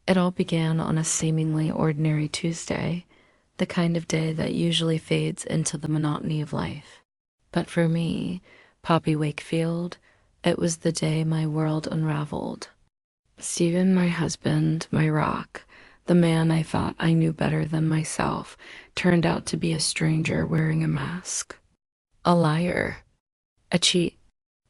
It all began on a seemingly ordinary Tuesday, the kind of day that usually fades into the monotony of life. But for me, Poppy Wakefield, it was the day my world unraveled. Stephen, my husband, my rock, the man I thought I knew better than myself, turned out to be a stranger wearing a mask. A liar. A cheat.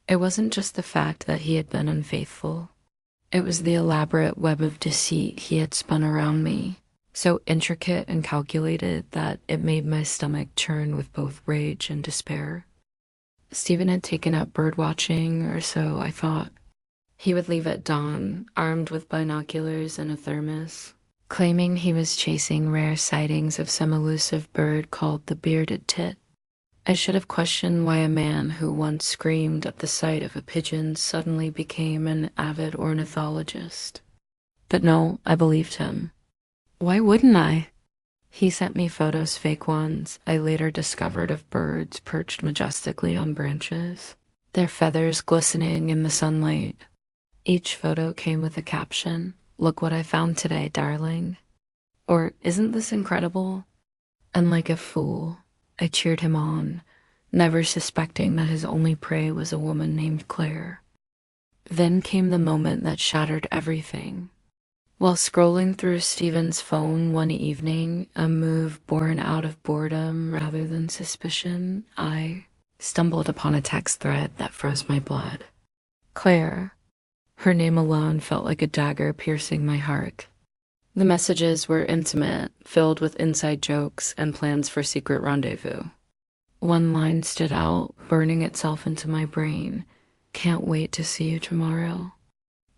It wasn't just the fact that he had been unfaithful. It was the elaborate web of deceit he had spun around me, so intricate and calculated that it made my stomach churn with both rage and despair. Stephen had taken up bird watching, or so I thought. He would leave at dawn, armed with binoculars and a thermos, claiming he was chasing rare sightings of some elusive bird called the bearded tit. I should have questioned why a man who once screamed at the sight of a pigeon suddenly became an avid ornithologist. But no, I believed him. Why wouldn't I? He sent me photos, fake ones, I later discovered, of birds perched majestically on branches, their feathers glistening in the sunlight. Each photo came with a caption, "Look what I found today, darling." Or, "Isn't this incredible?" And like a fool, I cheered him on, never suspecting that his only prey was a woman named Claire. Then came the moment that shattered everything. While scrolling through Stephen's phone one evening, a move born out of boredom rather than suspicion, I stumbled upon a text thread that froze my blood. Claire. Her name alone felt like a dagger piercing my heart. The messages were intimate, filled with inside jokes and plans for secret rendezvous. One line stood out, burning itself into my brain. "Can't wait to see you tomorrow.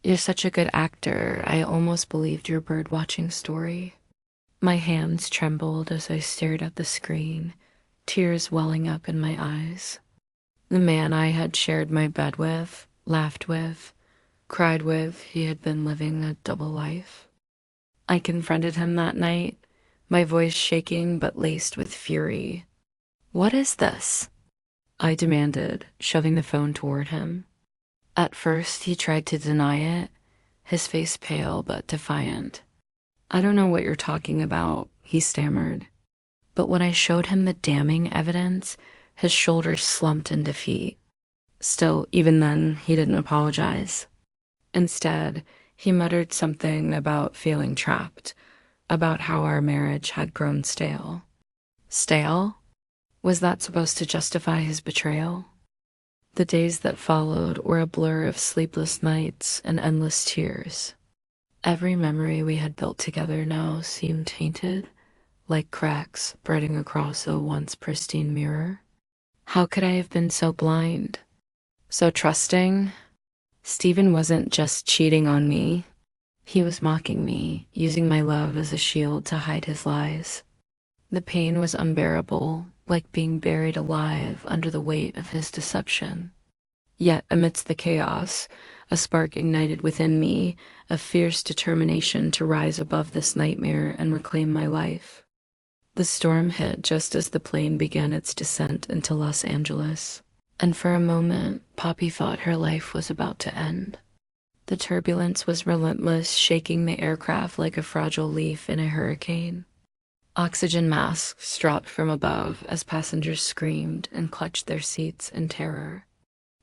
You're such a good actor, I almost believed your bird-watching story." My hands trembled as I stared at the screen, tears welling up in my eyes. The man I had shared my bed with, laughed with, cried with, he had been living a double life. I confronted him that night, my voice shaking but laced with fury. "What is this?" I demanded, shoving the phone toward him. At first, he tried to deny it, his face pale but defiant. "I don't know what you're talking about," he stammered. But when I showed him the damning evidence, his shoulders slumped in defeat. Still, even then, he didn't apologize. Instead, he muttered something about feeling trapped, about how our marriage had grown stale. Stale? Was that supposed to justify his betrayal? The days that followed were a blur of sleepless nights and endless tears. Every memory we had built together now seemed tainted, like cracks spreading across a once pristine mirror. How could I have been so blind? So trusting? Stephen wasn't just cheating on me. He was mocking me, using my love as a shield to hide his lies. The pain was unbearable, like being buried alive under the weight of his deception. Yet amidst the chaos, a spark ignited within me, a fierce determination to rise above this nightmare and reclaim my life. The storm hit just as the plane began its descent into Los Angeles, and for a moment, Poppy thought her life was about to end. The turbulence was relentless, shaking the aircraft like a fragile leaf in a hurricane. Oxygen masks dropped from above as passengers screamed and clutched their seats in terror.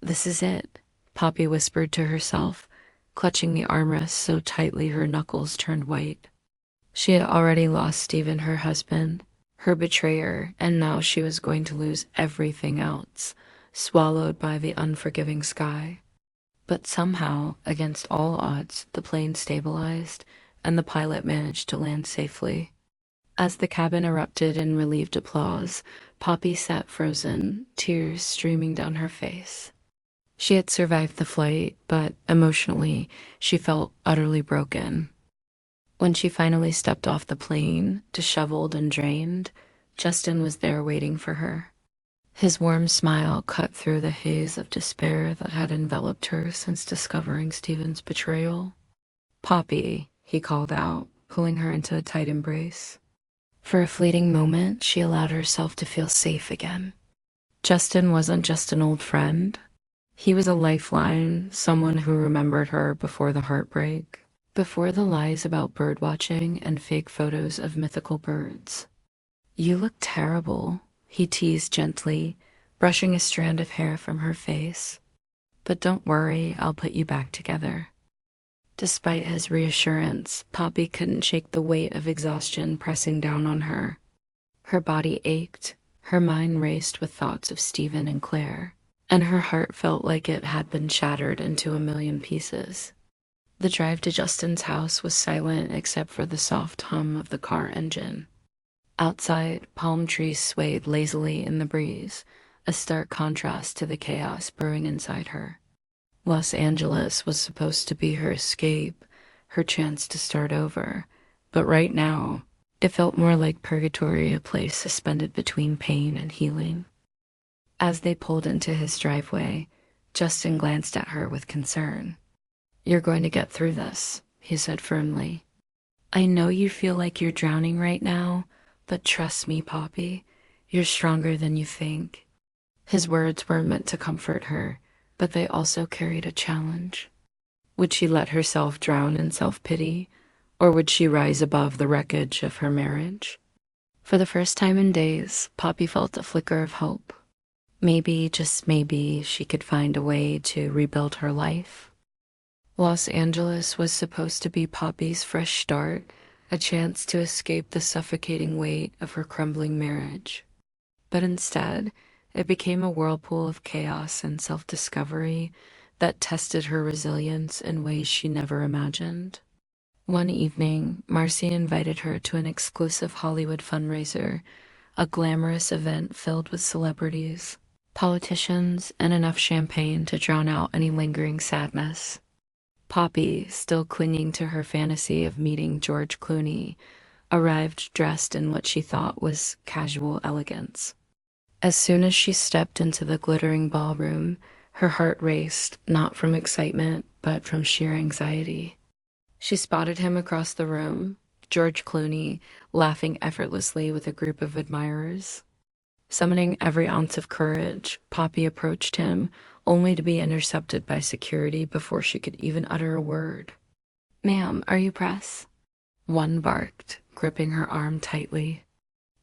"This is it," Poppy whispered to herself, clutching the armrest so tightly her knuckles turned white. She had already lost Stephen, her husband, her betrayer, and now she was going to lose everything else, swallowed by the unforgiving sky. But somehow, against all odds, the plane stabilized, and the pilot managed to land safely. As the cabin erupted in relieved applause, Poppy sat frozen, tears streaming down her face. She had survived the flight, but emotionally, she felt utterly broken. When she finally stepped off the plane, disheveled and drained, Justin was there waiting for her. His warm smile cut through the haze of despair that had enveloped her since discovering Stephen's betrayal. "Poppy," he called out, pulling her into a tight embrace. For a fleeting moment, she allowed herself to feel safe again. Justin wasn't just an old friend. He was a lifeline, someone who remembered her before the heartbreak, before the lies about birdwatching and fake photos of mythical birds. "You look terrible," he teased gently, brushing a strand of hair from her face. "But don't worry, I'll put you back together." Despite his reassurance, Poppy couldn't shake the weight of exhaustion pressing down on her. Her body ached, her mind raced with thoughts of Stephen and Claire, and her heart felt like it had been shattered into a million pieces. The drive to Justin's house was silent except for the soft hum of the car engine. Outside, palm trees swayed lazily in the breeze, a stark contrast to the chaos brewing inside her. Los Angeles was supposed to be her escape, her chance to start over, but right now, it felt more like purgatory, a place suspended between pain and healing. As they pulled into his driveway, Justin glanced at her with concern. "You're going to get through this," he said firmly. "I know you feel like you're drowning right now, but trust me, Poppy, you're stronger than you think." His words were meant to comfort her, but they also carried a challenge. Would she let herself drown in self-pity, or would she rise above the wreckage of her marriage? For the first time in days, Poppy felt a flicker of hope. Maybe, just maybe, she could find a way to rebuild her life. Los Angeles was supposed to be Poppy's fresh start, a chance to escape the suffocating weight of her crumbling marriage. But instead, it became a whirlpool of chaos and self-discovery that tested her resilience in ways she never imagined. One evening, Marcy invited her to an exclusive Hollywood fundraiser, a glamorous event filled with celebrities, politicians, and enough champagne to drown out any lingering sadness. Poppy, still clinging to her fantasy of meeting George Clooney, arrived dressed in what she thought was casual elegance. As soon as she stepped into the glittering ballroom, her heart raced, not from excitement, but from sheer anxiety. She spotted him across the room, George Clooney, laughing effortlessly with a group of admirers. Summoning every ounce of courage, Poppy approached him, only to be intercepted by security before she could even utter a word. "Ma'am, are you press?" One barked, gripping her arm tightly.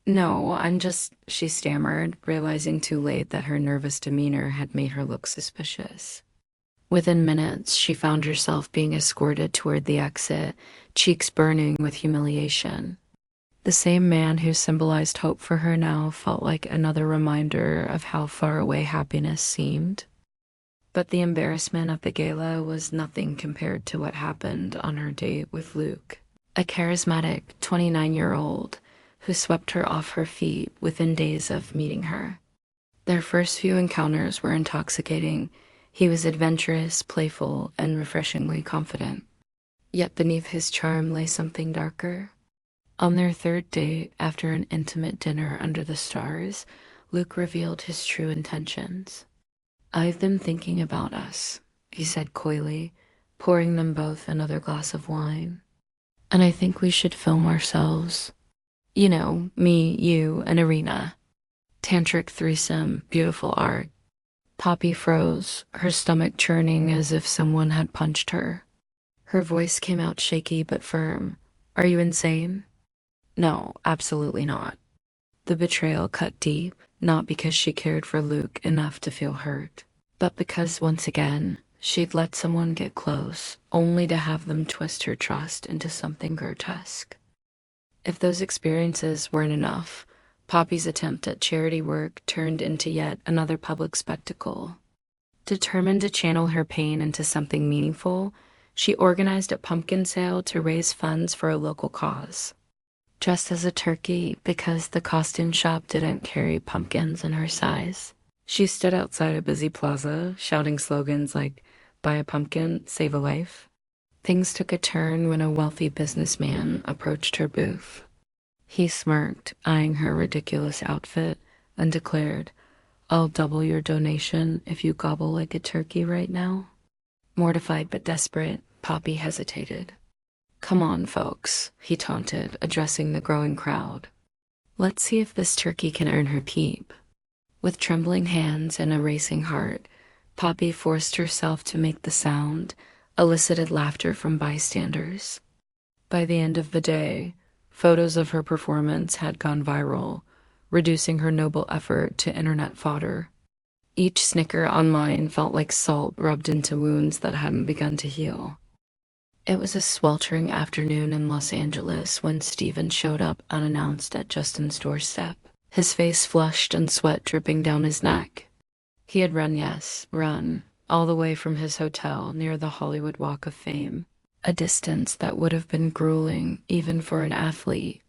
"No, I'm just," she stammered, realizing too late that her nervous demeanor had made her look suspicious. Within minutes, she found herself being escorted toward the exit, cheeks burning with humiliation. The same man who symbolized hope for her now felt like another reminder of how far away happiness seemed. But the embarrassment of the gala was nothing compared to what happened on her date with Luke, a charismatic 29-year-old who swept her off her feet within days of meeting her. Their first few encounters were intoxicating. He was adventurous, playful, and refreshingly confident. Yet beneath his charm lay something darker. On their third date, after an intimate dinner under the stars, Luke revealed his true intentions. "I've been thinking about us," he said coyly, pouring them both another glass of wine. "And I think we should film ourselves. You know, me, you, and Irina. Tantric threesome, beautiful art." Poppy froze, her stomach churning as if someone had punched her. Her voice came out shaky but firm. "Are you insane?" "No, absolutely not." The betrayal cut deep, not because she cared for Luke enough to feel hurt, but because once again, she'd let someone get close, only to have them twist her trust into something grotesque. If those experiences weren't enough, Poppy's attempt at charity work turned into yet another public spectacle. Determined to channel her pain into something meaningful, she organized a pumpkin sale to raise funds for a local cause. Dressed as a turkey because the costume shop didn't carry pumpkins in her size, she stood outside a busy plaza, shouting slogans like, "Buy a pumpkin, save a life." Things took a turn when a wealthy businessman approached her booth. He smirked, eyeing her ridiculous outfit, and declared, "I'll double your donation if you gobble like a turkey right now." Mortified but desperate, Poppy hesitated. "Come on, folks," he taunted, addressing the growing crowd. "Let's see if this turkey can earn her keep." With trembling hands and a racing heart, Poppy forced herself to make the sound, elicited laughter from bystanders. By the end of the day, photos of her performance had gone viral, reducing her noble effort to internet fodder. Each snicker online felt like salt rubbed into wounds that hadn't begun to heal. It was a sweltering afternoon in Los Angeles when Steven showed up unannounced at Justin's doorstep, his face flushed and sweat dripping down his neck. He had run, yes, run, all the way from his hotel near the Hollywood Walk of Fame, a distance that would have been grueling even for an athlete.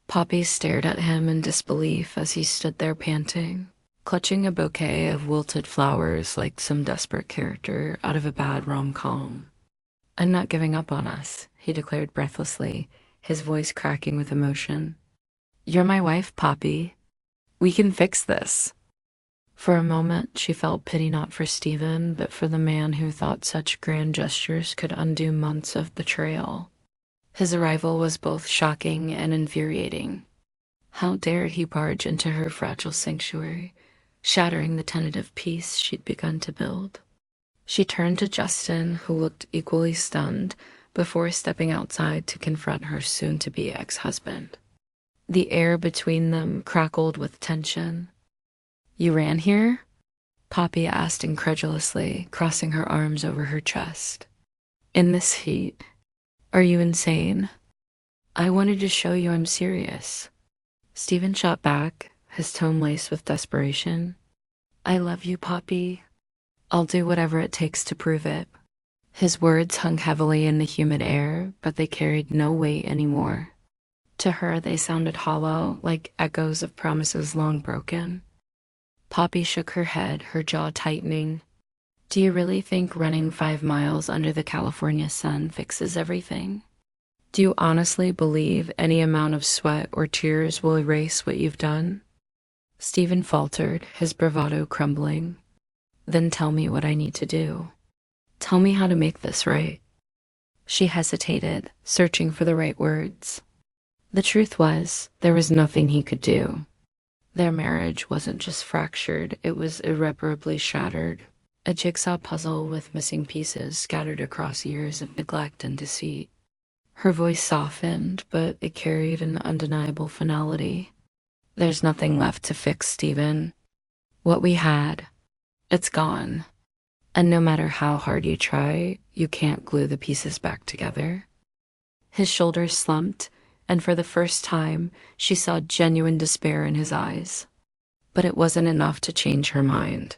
Poppy stared at him in disbelief as he stood there panting, clutching a bouquet of wilted flowers like some desperate character out of a bad rom-com. "I'm not giving up on us," he declared breathlessly, his voice cracking with emotion. "You're my wife, Poppy. We can fix this." For a moment, she felt pity not for Steven, but for the man who thought such grand gestures could undo months of betrayal. His arrival was both shocking and infuriating. How dared he barge into her fragile sanctuary, shattering the tentative peace she'd begun to build? She turned to Justin, who looked equally stunned, before stepping outside to confront her soon-to-be ex-husband. The air between them crackled with tension. "You ran here?" Poppy asked incredulously, crossing her arms over her chest. "In this heat? Are you insane?" "I wanted to show you I'm serious." Steven shot back, his tone laced with desperation. "I love you, Poppy. I'll do whatever it takes to prove it." His words hung heavily in the humid air, but they carried no weight anymore. To her, they sounded hollow, like echoes of promises long broken. Poppy shook her head, her jaw tightening. "Do you really think running 5 miles under the California sun fixes everything? Do you honestly believe any amount of sweat or tears will erase what you've done?" Steven faltered, his bravado crumbling. "Then tell me what I need to do. Tell me how to make this right." She hesitated, searching for the right words. The truth was, there was nothing he could do. Their marriage wasn't just fractured, it was irreparably shattered. A jigsaw puzzle with missing pieces scattered across years of neglect and deceit. Her voice softened, but it carried an undeniable finality. "There's nothing left to fix, Steven. What we had, it's gone. And no matter how hard you try, you can't glue the pieces back together." His shoulders slumped, and for the first time, she saw genuine despair in his eyes. But it wasn't enough to change her mind.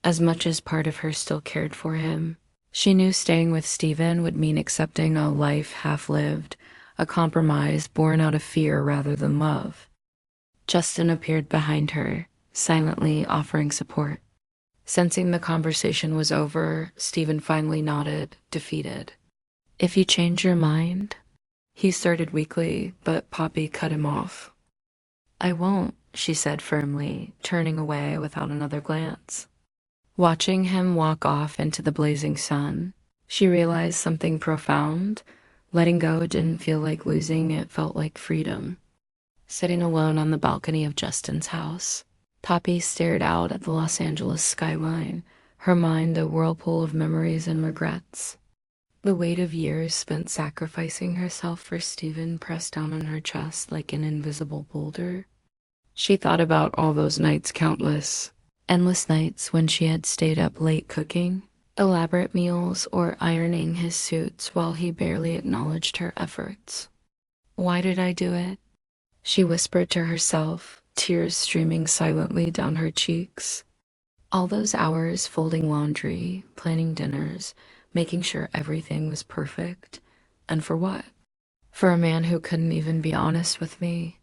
As much as part of her still cared for him, she knew staying with Steven would mean accepting a life half-lived, a compromise born out of fear rather than love. Justin appeared behind her, silently offering support. Sensing the conversation was over, Steven finally nodded, defeated. "If you change your mind," he started weakly, but Poppy cut him off. "I won't," she said firmly, turning away without another glance. Watching him walk off into the blazing sun, she realized something profound. Letting go didn't feel like losing, it felt like freedom. Sitting alone on the balcony of Justin's house, Poppy stared out at the Los Angeles skyline, her mind a whirlpool of memories and regrets. The weight of years spent sacrificing herself for Steven pressed down on her chest like an invisible boulder. She thought about all those nights, countless, endless nights when she had stayed up late cooking, elaborate meals, or ironing his suits while he barely acknowledged her efforts. "Why did I do it?" she whispered to herself, tears streaming silently down her cheeks. All those hours folding laundry, planning dinners, making sure everything was perfect. And for what? For a man who couldn't even be honest with me.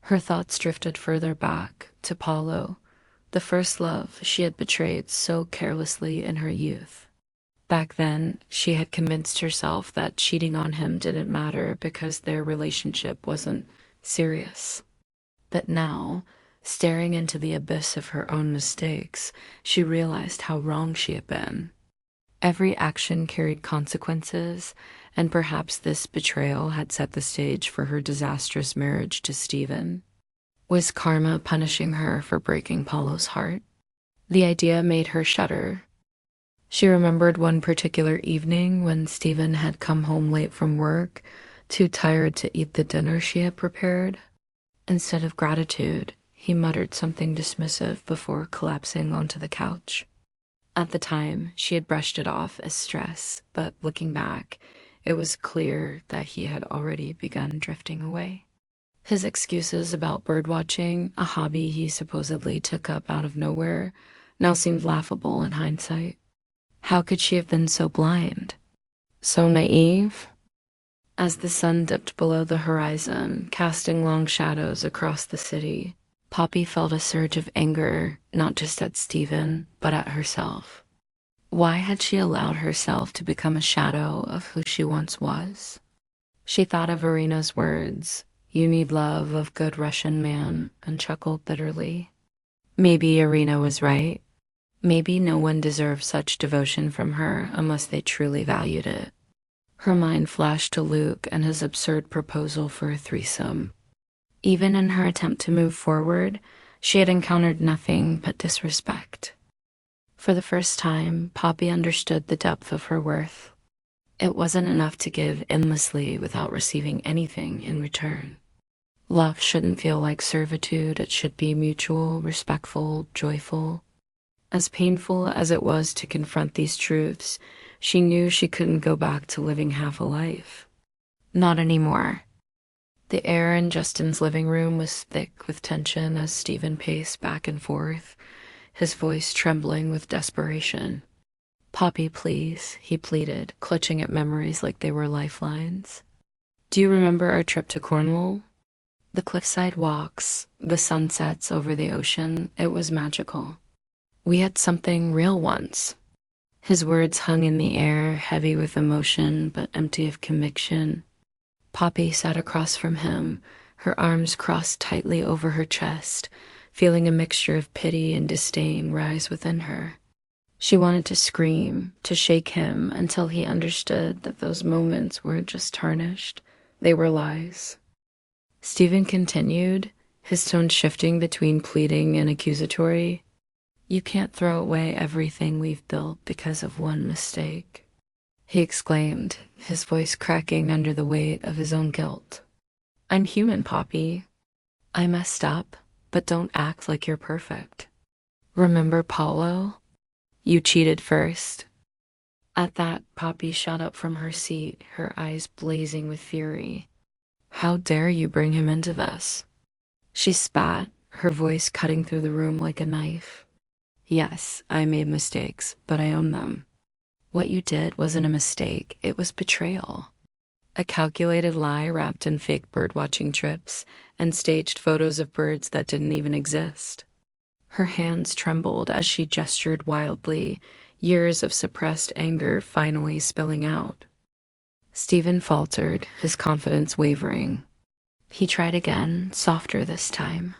Her thoughts drifted further back, to Paulo, the first love she had betrayed so carelessly in her youth. Back then, she had convinced herself that cheating on him didn't matter because their relationship wasn't serious. But now, staring into the abyss of her own mistakes, she realized how wrong she had been. Every action carried consequences, and perhaps this betrayal had set the stage for her disastrous marriage to Steven. Was karma punishing her for breaking Paulo's heart? The idea made her shudder. She remembered one particular evening when Stephen had come home late from work, too tired to eat the dinner she had prepared. Instead of gratitude, he muttered something dismissive before collapsing onto the couch. At the time, she had brushed it off as stress, but looking back, it was clear that he had already begun drifting away. His excuses about birdwatching, a hobby he supposedly took up out of nowhere, now seemed laughable in hindsight. How could she have been so blind? So naive? As the sun dipped below the horizon, casting long shadows across the city, Poppy felt a surge of anger, not just at Stephen, but at herself. Why had she allowed herself to become a shadow of who she once was? She thought of Irina's words, "You need love of good Russian man," and chuckled bitterly. Maybe Irina was right. Maybe no one deserved such devotion from her unless they truly valued it. Her mind flashed to Luke and his absurd proposal for a threesome. Even in her attempt to move forward, she had encountered nothing but disrespect. For the first time, Poppy understood the depth of her worth. It wasn't enough to give endlessly without receiving anything in return. Love shouldn't feel like servitude. It should be mutual, respectful, joyful. As painful as it was to confront these truths, she knew she couldn't go back to living half a life. Not anymore. The air in Justin's living room was thick with tension as Stephen paced back and forth, his voice trembling with desperation. "Poppy, please," he pleaded, clutching at memories like they were lifelines. "Do you remember our trip to Cornwall? The cliffside walks, the sunsets over the ocean, it was magical. We had something real once." His words hung in the air, heavy with emotion but empty of conviction. Poppy sat across from him, her arms crossed tightly over her chest, feeling a mixture of pity and disdain rise within her. She wanted to scream, to shake him until he understood that those moments weren't just tarnished, they were lies. Stephen continued, his tone shifting between pleading and accusatory. "You can't throw away everything we've built because of one mistake," he exclaimed, his voice cracking under the weight of his own guilt. "I'm human, Poppy. I messed up, but don't act like you're perfect. Remember Paulo? You cheated first." At that, Poppy shot up from her seat, her eyes blazing with fury. "How dare you bring him into this?" She spat, her voice cutting through the room like a knife. "Yes, I made mistakes, but I own them. What you did wasn't a mistake, it was betrayal. A calculated lie wrapped in fake birdwatching trips and staged photos of birds that didn't even exist." Her hands trembled as she gestured wildly, years of suppressed anger finally spilling out. Stephen faltered, his confidence wavering. He tried again, softer this time.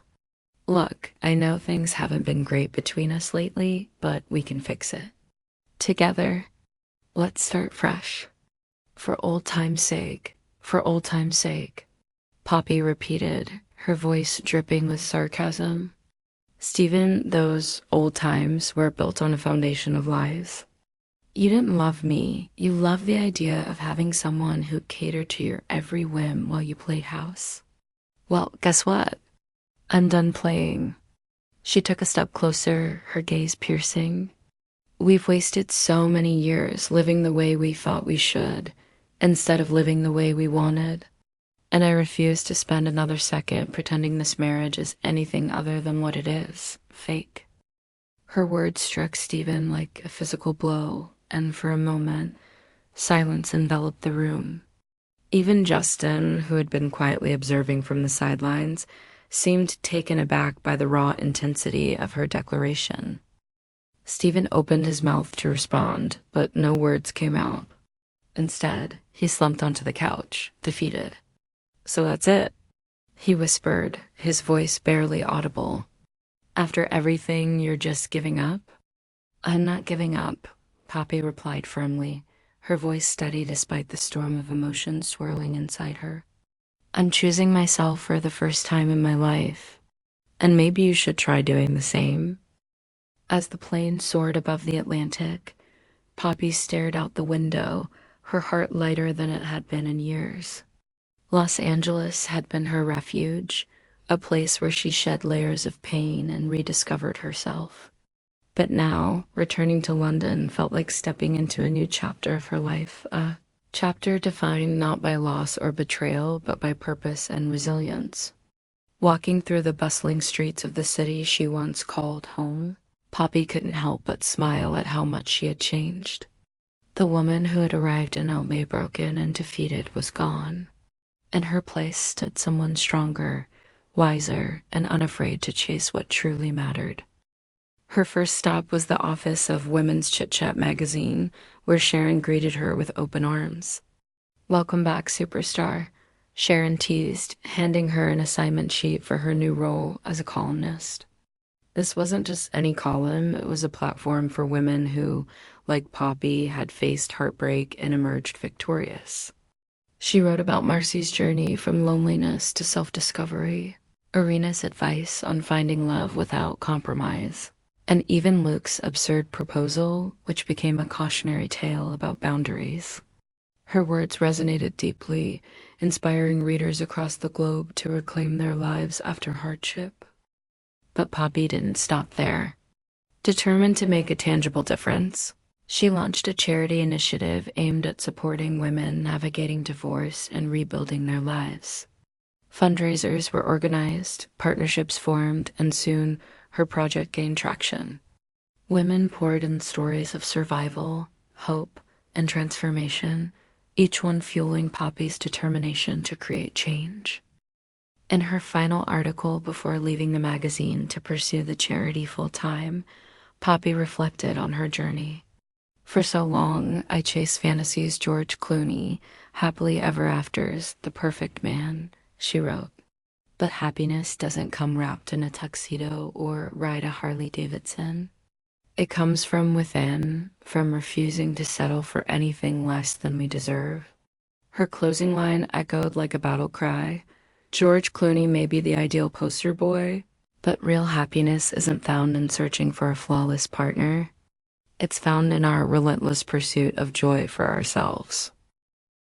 "Look, I know things haven't been great between us lately, but we can fix it. Together, let's start fresh. For old time's sake, for old time's sake," Poppy repeated, her voice dripping with sarcasm. "Stephen, those old times were built on a foundation of lies. You didn't love me. You loved the idea of having someone who catered to your every whim while you played house. Well, guess what? I'm done playing." She took a step closer, her gaze piercing. "We've wasted so many years living the way we thought we should, instead of living the way we wanted. And I refuse to spend another second pretending this marriage is anything other than what it is, fake." Her words struck Stephen like a physical blow, and for a moment, silence enveloped the room. Even Justin, who had been quietly observing from the sidelines, seemed taken aback by the raw intensity of her declaration. Stephen opened his mouth to respond, but no words came out. Instead, he slumped onto the couch, defeated. "So that's it," he whispered, his voice barely audible. "After everything, you're just giving up?" "I'm not giving up," Poppy replied firmly, her voice steady despite the storm of emotion swirling inside her. "I'm choosing myself for the first time in my life, and maybe you should try doing the same." As the plane soared above the Atlantic, Poppy stared out the window, her heart lighter than it had been in years. Los Angeles had been her refuge, a place where she shed layers of pain and rediscovered herself. But now, returning to London felt like stepping into a new chapter of her life, a chapter defined not by loss or betrayal, but by purpose and resilience. Walking through the bustling streets of the city she once called home, Poppy couldn't help but smile at how much she had changed. The woman who had arrived in LA broken and defeated was gone. In her place stood someone stronger, wiser, and unafraid to chase what truly mattered. Her first stop was the office of Women's Chit Chat magazine, where Sharon greeted her with open arms. "Welcome back, superstar," Sharon teased, handing her an assignment sheet for her new role as a columnist. This wasn't just any column, it was a platform for women who, like Poppy, had faced heartbreak and emerged victorious. She wrote about Marcy's journey from loneliness to self-discovery, Irina's advice on finding love without compromise, and even Luke's absurd proposal, which became a cautionary tale about boundaries. Her words resonated deeply, inspiring readers across the globe to reclaim their lives after hardship. But Poppy didn't stop there. Determined to make a tangible difference, she launched a charity initiative aimed at supporting women navigating divorce and rebuilding their lives. Fundraisers were organized, partnerships formed, and soon her project gained traction. Women poured in stories of survival, hope, and transformation, each one fueling Poppy's determination to create change. In her final article before leaving the magazine to pursue the charity full-time, Poppy reflected on her journey. "For so long, I chased fantasies George Clooney, happily ever afters, the perfect man," she wrote. But happiness doesn't come wrapped in a tuxedo or ride a Harley Davidson. It comes from within, from refusing to settle for anything less than we deserve. Her closing line echoed like a battle cry. George Clooney may be the ideal poster boy, but real happiness isn't found in searching for a flawless partner. It's found in our relentless pursuit of joy for ourselves.